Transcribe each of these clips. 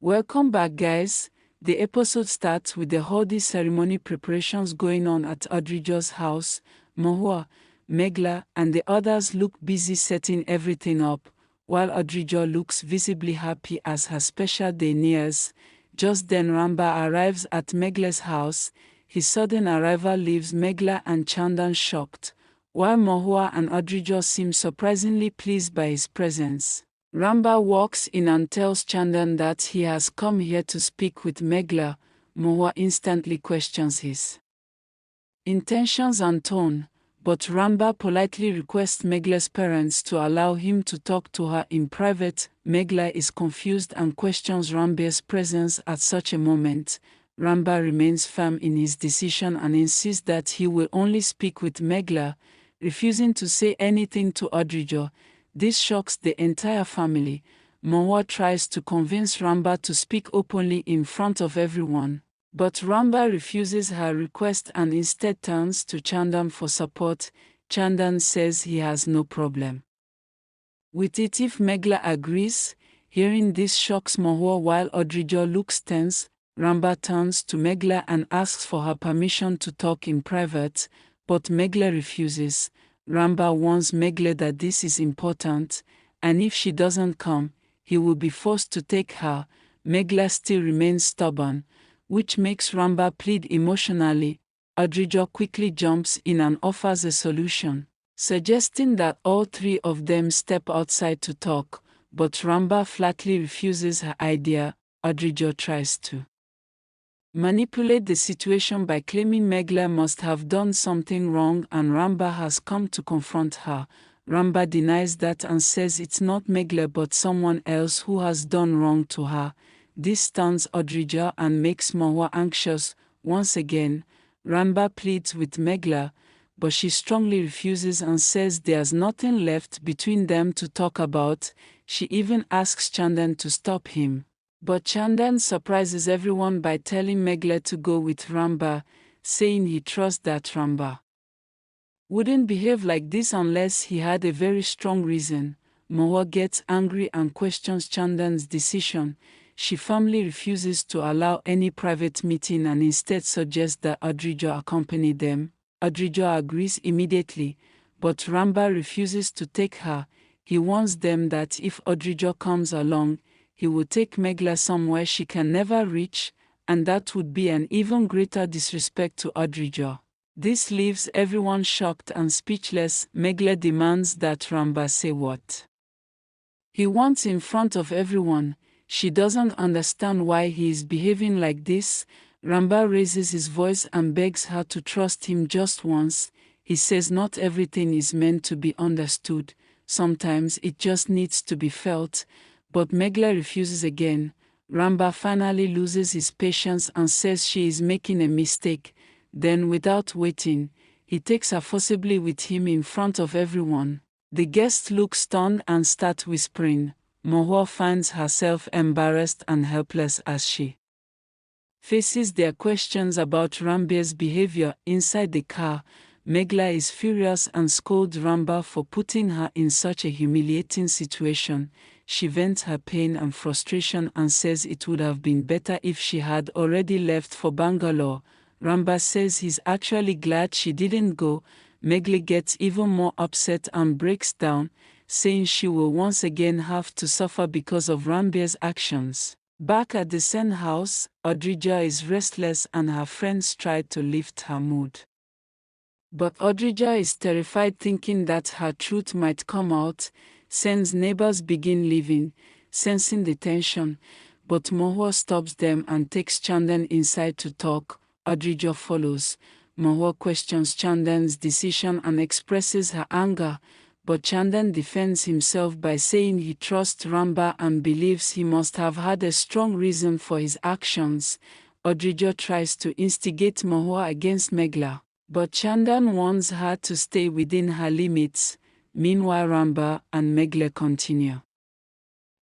Welcome back, guys. The episode starts with the Hodi ceremony preparations going on at Adhirja's house. Mahua, Megla, and the others look busy setting everything up, while Adhirja looks visibly happy as her special day nears. Just then Ramba arrives at Megla's house. His sudden arrival leaves Megla and Chandan shocked, while Mahua and Adhirja seem surprisingly pleased by his presence. Ramba walks in and tells Chandan that he has come here to speak with Megla. Mahua instantly questions his intentions and tone, but Ramba politely requests Megla's parents to allow him to talk to her in private. Megla is confused and questions Ranbir's presence at such a moment. Ramba remains firm in his decision and insists that he will only speak with Megla, refusing to say anything to Adhirja. This shocks the entire family. Mahua tries to convince Ramba to speak openly in front of everyone, but Ramba refuses her request and instead turns to Chandan for support. Chandan says he has no problem with it if Megla agrees. Hearing this shocks Mahua while Adhirja looks tense. Ramba turns to Megla and asks for her permission to talk in private, but Megla refuses. Ramba warns Megla that this is important, and if she doesn't come, he will be forced to take her. Megla still remains stubborn, which makes Ramba plead emotionally. Adhirja quickly jumps in and offers a solution, suggesting that all three of them step outside to talk, but Ramba flatly refuses her idea. Adhirja tries to manipulate the situation by claiming Megla must have done something wrong and Ramba has come to confront her. Ramba denies that and says it's not Megla but someone else who has done wrong to her. This stuns Adhirja and makes Mahua anxious. Once again, Ramba pleads with Megla, but she strongly refuses and says there's nothing left between them to talk about. She even asks Chandan to stop him. But Chandan surprises everyone by telling Megla to go with Ramba, saying he trusts that Ramba wouldn't behave like this unless he had a very strong reason. Mahua gets angry and questions Chandan's decision. She firmly refuses to allow any private meeting and instead suggests that Adhirja accompany them. Adhirja agrees immediately, but Ramba refuses to take her. He warns them that if Adhirja comes along, he will take Megla somewhere she can never reach, and that would be an even greater disrespect to Adhirja. This leaves everyone shocked and speechless. Megla demands that Ramba say what he wants in front of everyone. She doesn't understand why he is behaving like this. Ramba raises his voice and begs her to trust him just once. He says not everything is meant to be understood, sometimes it just needs to be felt. But Megla refuses again. Ramba finally loses his patience and says she is making a mistake. Then, without waiting, he takes her forcibly with him in front of everyone. The guests look stunned and start whispering. Mahua finds herself embarrassed and helpless as she faces their questions about Ranbir's behavior inside the car. Megla is furious and scolds Ramba for putting her in such a humiliating situation. She vents her pain and frustration and says it would have been better if she had already left for Bangalore. Ramba says he's actually glad she didn't go. Megla gets even more upset and breaks down, saying she will once again have to suffer because of Ranbir's actions. Back at the Sen house, Adhirja is restless and her friends try to lift her mood. But Adhirja is terrified, thinking that her truth might come out. Sen's neighbors begin leaving, sensing the tension, but Mahua stops them and takes Chandan inside to talk. Adhirja follows. Mahua questions Chandan's decision and expresses her anger, but Chandan defends himself by saying he trusts Ramba and believes he must have had a strong reason for his actions. Adhirja tries to instigate Mahua against Megla, but Chandan warns her to stay within her limits. Meanwhile, Ramba and Megla continue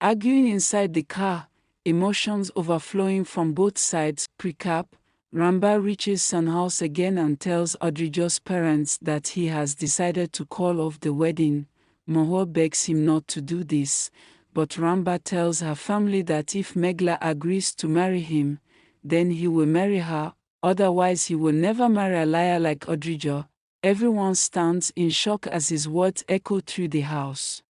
arguing inside the car, emotions overflowing from both sides. Recap: Ramba reaches Sun house again and tells Adhirja's parents that he has decided to call off the wedding. Mahua begs him not to do this, but Ramba tells her family that if Megla agrees to marry him, then he will marry her, otherwise he will never marry a liar like Adhirja. Everyone stands in shock as his words echo through the house.